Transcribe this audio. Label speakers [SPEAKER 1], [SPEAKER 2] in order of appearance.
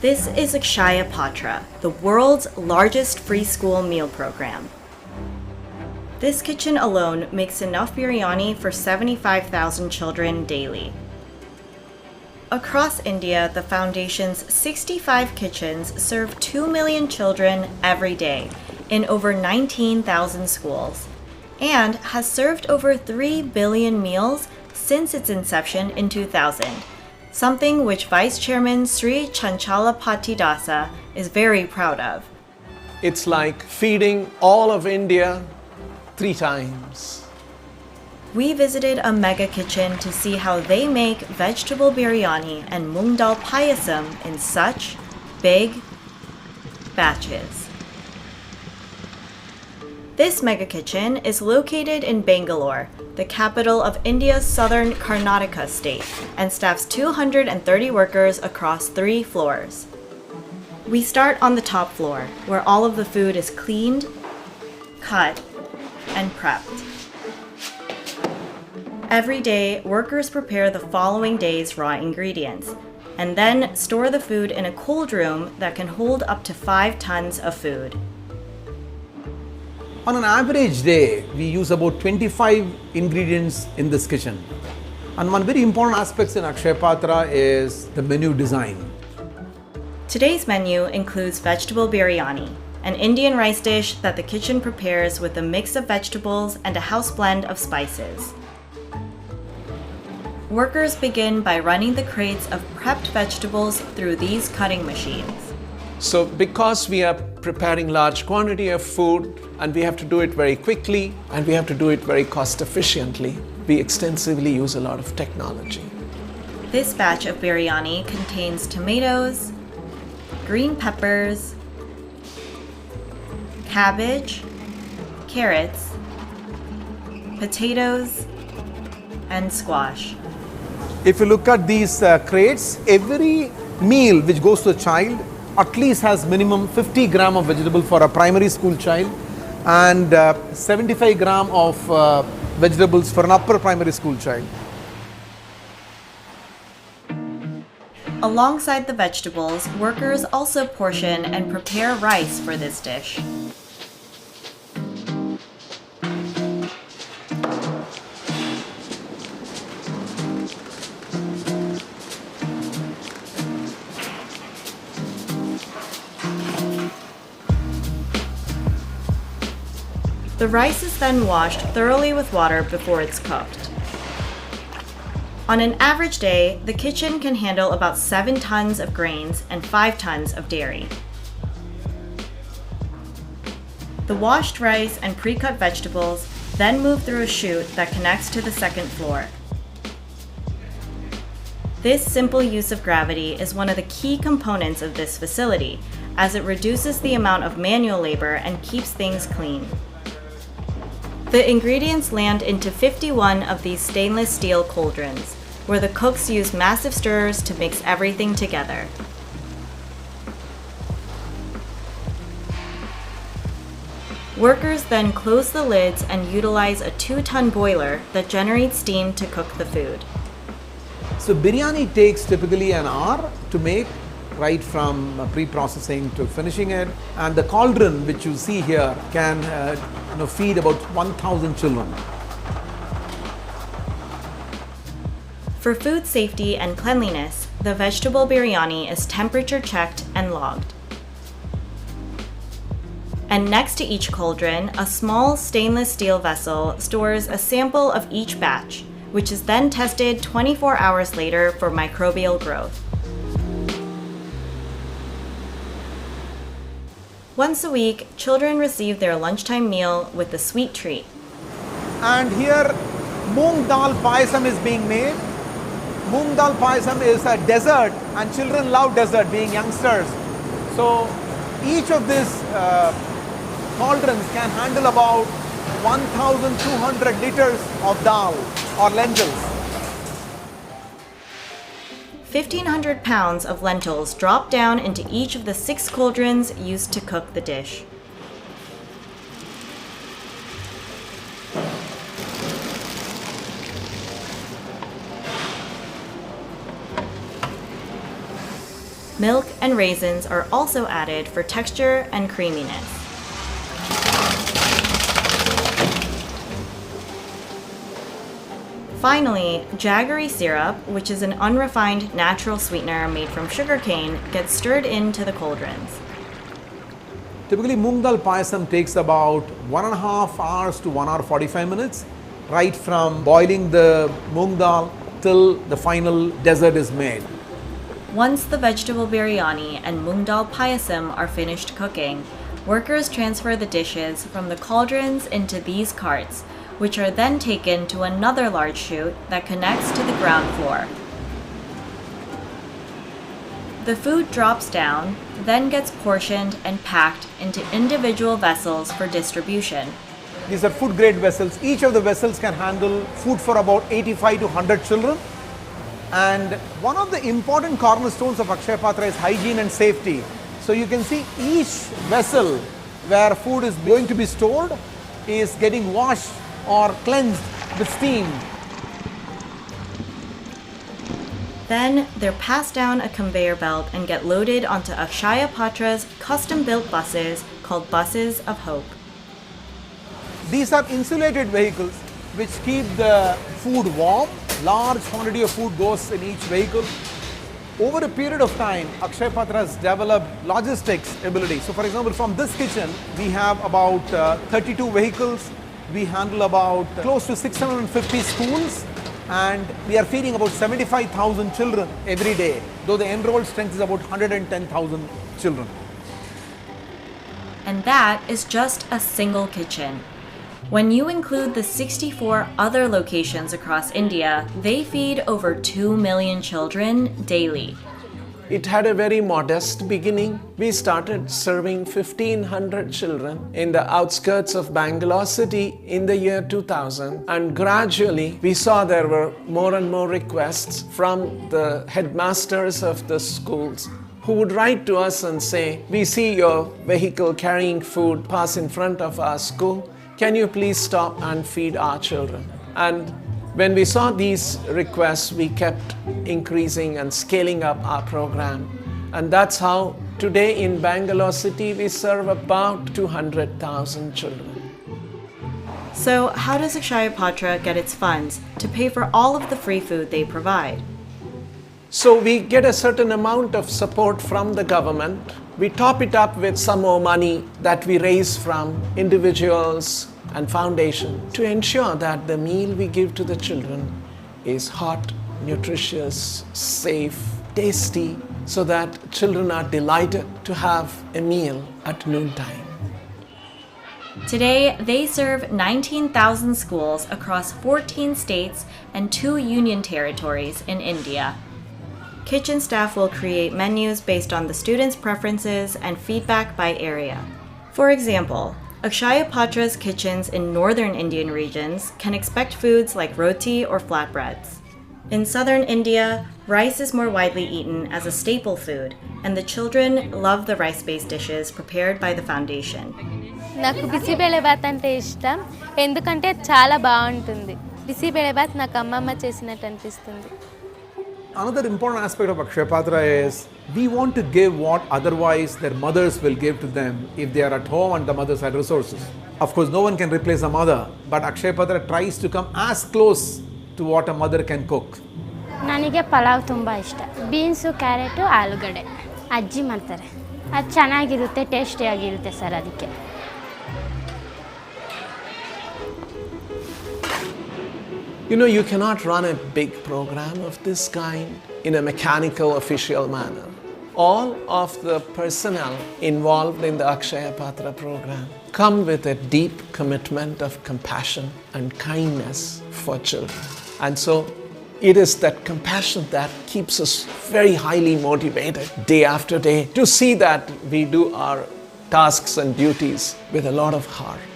[SPEAKER 1] This is Akshaya Patra, the world's largest free school meal program. This kitchen alone makes enough biryani for 75,000 children daily. Across India, the Foundation's 65 kitchens serve 2 million children every day in over 19,000 schools, and has served over 3 billion meals since its inception in 2000, something which Vice Chairman Sri Chanchalapati Dasa is very proud of.
[SPEAKER 2] It's like feeding all of India 3 times.
[SPEAKER 1] We visited a mega kitchen to see how they make vegetable biryani and moong dal payasam in such big batches. This mega kitchen is located in Bangalore, the capital of India's southern Karnataka state, and staffs 230 workers across 3 floors. We start on the top floor, where all of the food is cleaned, cut, and prepped. Every day, workers prepare the following day's raw ingredients, and then store the food in a cold room that can hold up to 5 tons of food.
[SPEAKER 3] On an average day, we use about 25 ingredients in this kitchen. And one very important aspect in Akshaya Patra is the menu design.
[SPEAKER 1] Today's menu includes vegetable biryani, an Indian rice dish that the kitchen prepares with a mix of vegetables and a house blend of spices. Workers begin by running the crates of prepped vegetables through these cutting machines.
[SPEAKER 2] So because we are preparing large quantity of food and we have to do it very quickly and we have to do it very cost efficiently, we extensively use a lot of technology.
[SPEAKER 1] This batch of biryani contains tomatoes, green peppers, cabbage, carrots, potatoes, and squash.
[SPEAKER 3] If you look at these crates, every meal which goes to a child at least has minimum 50 gram of vegetable for a primary school child and 75 gram of vegetables for an upper primary school child.
[SPEAKER 1] Alongside the vegetables, workers also portion and prepare rice for this dish. The rice is then washed thoroughly with water before it's cooked. On an average day, the kitchen can handle about 7 tons of grains and 5 tons of dairy. The washed rice and pre-cut vegetables then move through a chute that connects to the second floor. This simple use of gravity is one of the key components of this facility, as it reduces the amount of manual labor and keeps things clean. The ingredients land into 51 of these stainless steel cauldrons, where the cooks use massive stirrers to mix everything together. Workers then close the lids and utilize a 2-ton boiler that generates steam to cook the food.
[SPEAKER 3] So biryani takes typically an hour to make, right from pre-processing to finishing it. And the cauldron which you see here can feed about 1,000 children.
[SPEAKER 1] For food safety and cleanliness, the vegetable biryani is temperature checked and logged. And next to each cauldron, a small stainless steel vessel stores a sample of each batch, which is then tested 24 hours later for microbial growth. Once a week, children receive their lunchtime meal with a sweet treat.
[SPEAKER 3] And here moong dal payasam is being made. Moong dal payasam is a dessert and children love dessert, being youngsters. So each of these cauldrons can handle about 1,200 liters of dal or lentils.
[SPEAKER 1] 1,500 pounds of lentils drop down into each of the 6 cauldrons used to cook the dish. Milk and raisins are also added for texture and creaminess. Finally, jaggery syrup, which is an unrefined natural sweetener made from sugarcane, gets stirred into the cauldrons.
[SPEAKER 3] Typically, moong dal payasam takes about 1.5 hours to 1 hour 45 minutes, right from boiling the moong dal till the final dessert is made.
[SPEAKER 1] Once the vegetable biryani and moong dal payasam are finished cooking, workers transfer the dishes from the cauldrons into these carts, which are then taken to another large chute that connects to the ground floor. The food drops down, then gets portioned and packed into individual vessels for distribution.
[SPEAKER 3] These are food grade vessels. Each of the vessels can handle food for about 85 to 100 children. And one of the important cornerstones of Akshaya Patra is hygiene and safety. So you can see each vessel where food is going to be stored is getting washed or cleansed with steam.
[SPEAKER 1] Then they're passed down a conveyor belt and get loaded onto Akshaya Patra's custom-built buses called Buses of Hope.
[SPEAKER 3] These are insulated vehicles which keep the food warm. Large quantity of food goes in each vehicle. Over a period of time, Akshaya Patra has developed logistics ability. So for example, from this kitchen, we have about 32 vehicles. We handle about close to 650 schools, and we are feeding about 75,000 children every day, though the enrolled strength is about 110,000 children.
[SPEAKER 1] And that is just a single kitchen. When you include the 64 other locations across India, they feed over 2 million children daily.
[SPEAKER 2] It had a very modest beginning. We started serving 1,500 children in the outskirts of Bangalore city in the year 2000, and gradually we saw there were more and more requests from the headmasters of the schools who would write to us and say, "We see your vehicle carrying food pass in front of our school. Can you please stop and feed our children?" And when we saw these requests, we kept increasing and scaling up our program. And that's how today in Bangalore city, we serve about 200,000 children.
[SPEAKER 1] So how does Akshaya Patra get its funds to pay for all of the free food they provide?
[SPEAKER 2] So we get a certain amount of support from the government. We top it up with some more money that we raise from individuals and foundation to ensure that the meal we give to the children is hot, nutritious, safe, tasty, so that children are delighted to have a meal at noontime.
[SPEAKER 1] Today, they serve 19,000 schools across 14 states and 2 union territories in India. Kitchen staff will create menus based on the students' preferences and feedback by area. For example, Akshaya Patra's kitchens in northern Indian regions can expect foods like roti or flatbreads. In southern India, rice is more widely eaten as a staple food, and the children love the rice-based dishes prepared by the foundation.
[SPEAKER 4] నాకు బిసిబెళబాత్ అంటే ఇష్టం ఎందుకంటే చాలా బాగుంటుంది. బిసిబెళబాత్ నాకు అమ్మమ్మ చేసినట్టు అనిపిస్తుంది.
[SPEAKER 3] Another important aspect of Akshaya Patra is we want to give what otherwise their mothers will give to them if they are at home and the mothers had resources. Of course, no one can replace a mother, but Akshaya Patra tries to come as close to what a mother can cook.
[SPEAKER 5] ನನಗೆ ಪಲಾವ್ ತುಂಬ ಇಷ್ಟ. Beans, carrot, ಆಲೂಗಡ್ಡೆ ಅಜ್ಜಿ ಮಾಡ್ತಾರೆ. ಅದು ಚೆನ್ನಾಗಿರುತ್ತೆ, ಟೇಸ್ಟಿಯಾಗಿರುತ್ತೆ sir ಅದಕ್ಕೆ.
[SPEAKER 2] You know, you cannot run a big program of this kind in a mechanical, official manner. All of the personnel involved in the Akshaya Patra program come with a deep commitment of compassion and kindness for children. And so it is that compassion that keeps us very highly motivated day after day to see that we do our tasks and duties with a lot of heart.